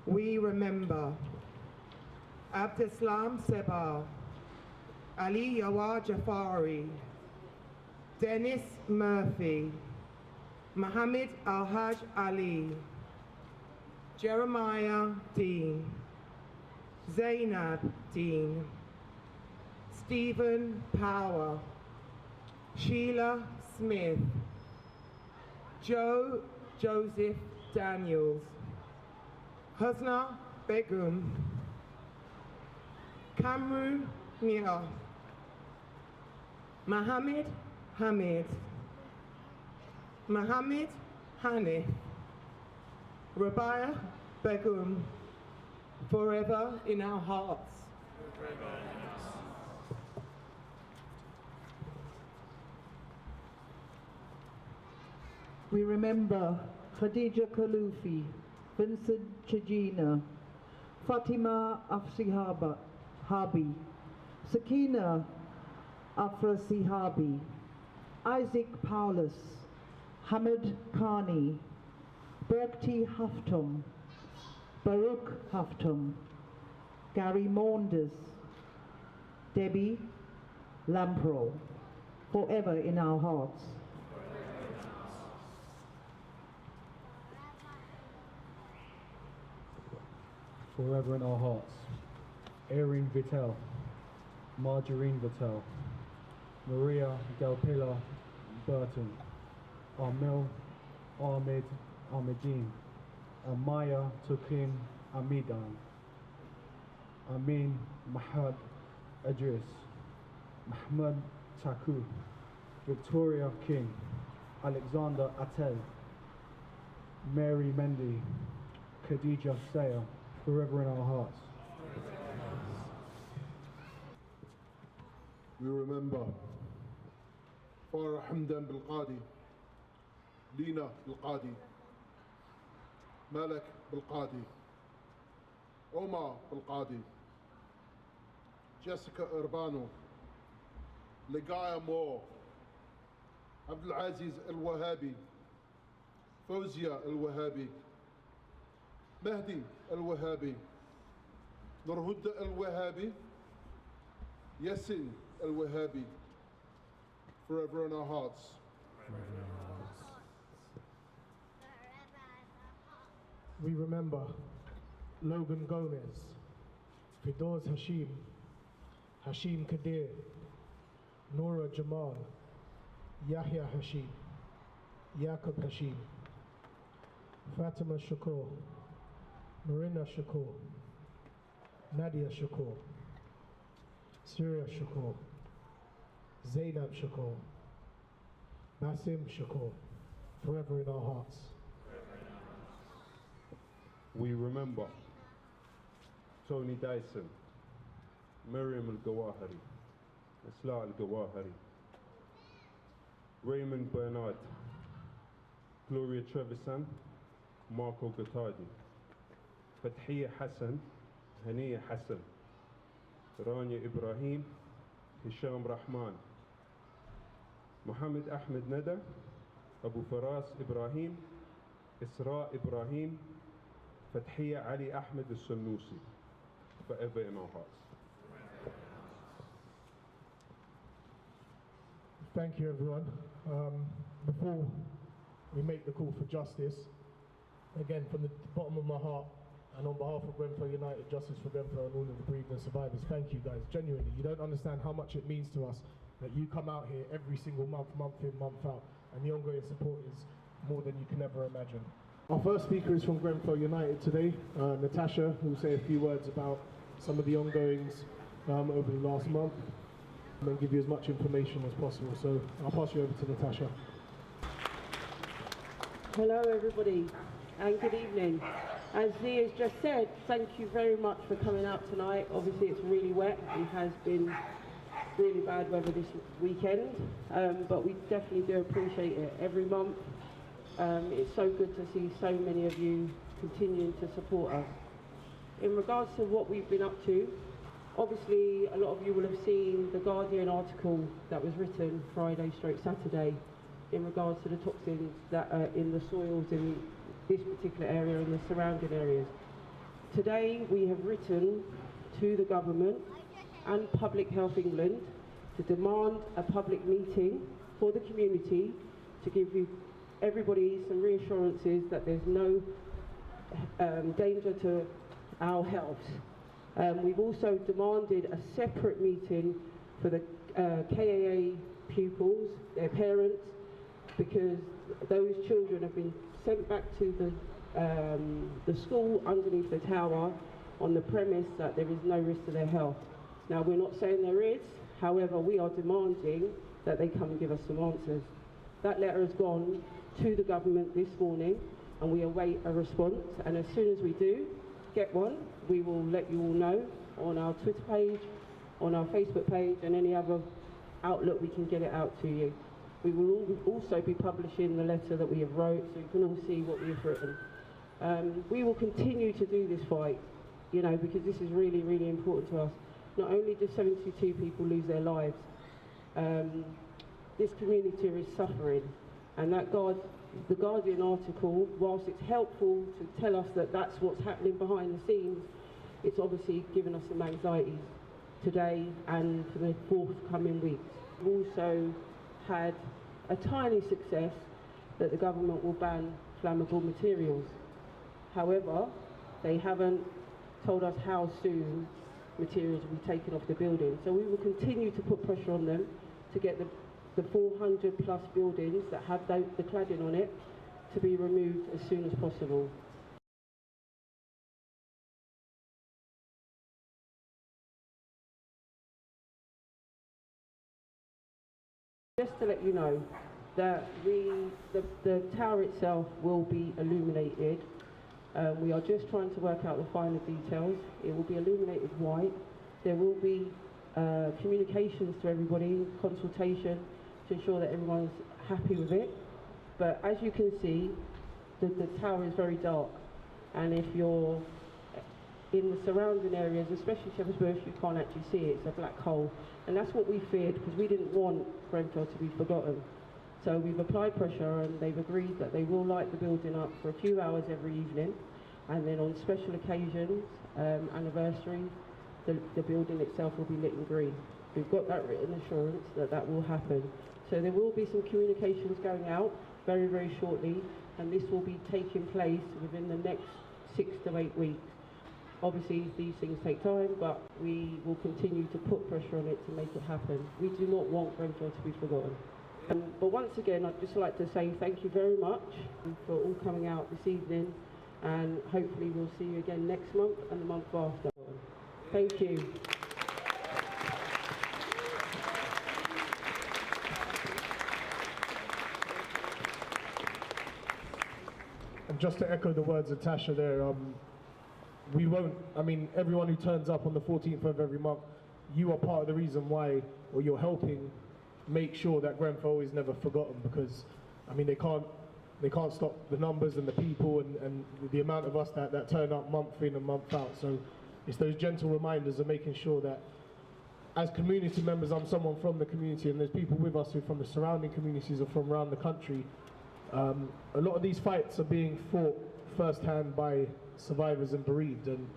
We remember Abdeslam Seba, Ali Yawar Jafari, Dennis Murphy, Mohammed Al-Haj Ali, Jeremiah Dean, Zainab Dean, Stephen Power, Sheila Smith, Joe Joseph Daniels, Husna Begum, Kamru Mia, Mohammed Hamid, Mohammed Hanif, Rabia Begum, forever in our hearts. We remember Khadija Kalufi, Vincent Chijina, Fatima Habi, Sakina Afrasihabi, Isaac Paulus, Hamid Khani, Berkti Haftum, Baruch Haftum, Gary Maunders, Debbie Lampro, forever in our hearts. Forever in our hearts. Erin Vittel, Margarine Vittel, Maria Galpilla Burton, Armel Ahmed Ahmedine, Amaya Tukin Amidan, Amin Mahad Idris, Mahmoud Taku, Victoria King, Alexander Attel, Mary Mendy, Khadija Sayer, forever in our hearts. We remember Farah Hamdan Bilqadi, Lina Bilqadi, Malak Bilqadi, Omar Bilqadi, Jessica Urbano, Ligaya Moore, Abdul Aziz Al Wahabi, Fawzia Al Wahabi, Mahdi Al Wahabi, Nurhudda Al Wahabi, Yasin Al Wahabi, forever in our hearts. We remember Logan Gomez, Fidoz Hashim, Hashim Kadir, Nora Jamal, Yahya Hashim, Yaqub Hashim, Fatima Shakur, Marina Shakur, Nadia Shakur, Surya Shakur, Zainab Shakur, Basim Shakur, forever in our hearts. We remember Tony Dyson, Miriam Al-Gawahari, Isla Al-Gawahari, Raymond Bernard, Gloria Trevisan, Marco Gottardi, Fathiya Hassan, Haniya Hassan, Rania Ibrahim, Hisham Rahman, Muhammad Ahmed Nada, Abu Faras Ibrahim, Isra Ibrahim, Fathiya Ali Ahmed Al-Sunnusi, forever in our hearts. Thank you, everyone. Before we make the call for justice, again, from the bottom of my heart, and on behalf of Grenfell United, Justice for Grenfell and all of the bereaved and survivors, thank you guys, genuinely. You don't understand how much it means to us that you come out here every single month, month in, month out, and the ongoing support is more than you can ever imagine. Our first speaker is from Grenfell United today, Natasha, who will say a few words about some of the ongoings over the last month, and then give you as much information as possible. So I'll pass you over to Natasha. Hello everybody, and good evening. As Zee has just said, thank you very much for coming out tonight. Obviously it's really wet and has been really bad weather this weekend, but we definitely do appreciate it every month. It's so good to see so many of you continuing to support us. In regards to what we've been up to, obviously a lot of you will have seen the Guardian article that was written Friday/Saturday in regards to the toxins that are in the soils in this particular area and the surrounding areas. Today we have written to the government and Public Health England to demand a public meeting for the community to give everybody some reassurances that there's no danger to our health. We've also demanded a separate meeting for the KAA pupils, their parents, because those children have been sent back to the school underneath the tower on the premise that there is no risk to their health. Now, we're not saying there is, however, we are demanding that they come and give us some answers. That letter has gone to the government this morning, and we await a response, and as soon as we do get one, we will let you all know on our Twitter page, on our Facebook page, and any other outlet we can get it out to you. We will also be publishing the letter that we have wrote, so you can all see what we have written. We will continue to do this fight, you know, because this is really, really important to us. Not only did 72 people lose their lives, this community is suffering, and the Guardian article, whilst it's helpful to tell us that that's what's happening behind the scenes, it's obviously given us some anxieties today and for the forthcoming weeks. We've also had a tiny success that the government will ban flammable materials. However, they haven't told us how soon materials will be taken off the building. So we will continue to put pressure on them to get the 400 plus buildings that have the cladding on it to be removed as soon as possible. Just to let you know that the tower itself will be illuminated. We are just trying to work out the finer details. It will be illuminated white. There will be communications to everybody, consultation to ensure that everyone's happy with it. But as you can see, the tower is very dark, and if you're in the surrounding areas, especially Shepherd's Bush, you can't actually see it. It's a black hole, and that's what we feared, because we didn't want Grenfell to be forgotten. So we've applied pressure, and they've agreed that they will light the building up for a few hours every evening, and then on special occasions, anniversaries, the building itself will be lit in green. We've got that written assurance that that will happen. So there will be some communications going out very, very shortly, and this will be taking place within the next 6 to 8 weeks. Obviously, these things take time, but we will continue to put pressure on it to make it happen. We do not want Grenfell to be forgotten. But once again, I'd just like to say thank you very much for all coming out this evening, and hopefully we'll see you again next month and the month after. Thank you. And just to echo the words of Tasha there, we won't, I mean, everyone who turns up on the 14th of every month, you are part of the reason why, or you're helping make sure that Grenfell is never forgotten, because, I mean, they can't stop the numbers and the people and the amount of us that turn up month in and month out. So it's those gentle reminders of making sure that as community members, I'm someone from the community, and there's people with us who are from the surrounding communities or from around the country. A lot of these fights are being fought firsthand by survivors and bereaved, and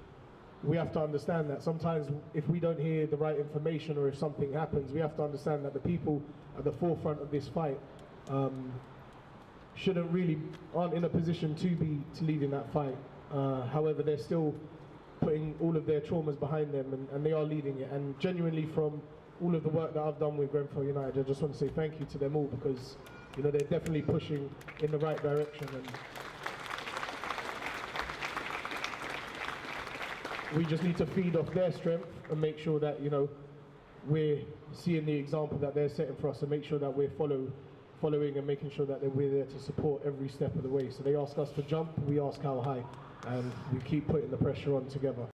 we have to understand that sometimes if we don't hear the right information, or if something happens, we have to understand that the people at the forefront of this fight aren't in a position to lead in that fight. However, they're still putting all of their traumas behind them, and they are leading it. And genuinely, from all of the work that I've done with Grenfell United, I just want to say thank you to them all, because, you know, they're definitely pushing in the right direction. And we just need to feed off their strength and make sure that, you know, we're seeing the example that they're setting for us, and make sure that we're following and making sure that we're there to support every step of the way. So they ask us to jump, we ask how high, and we keep putting the pressure on together.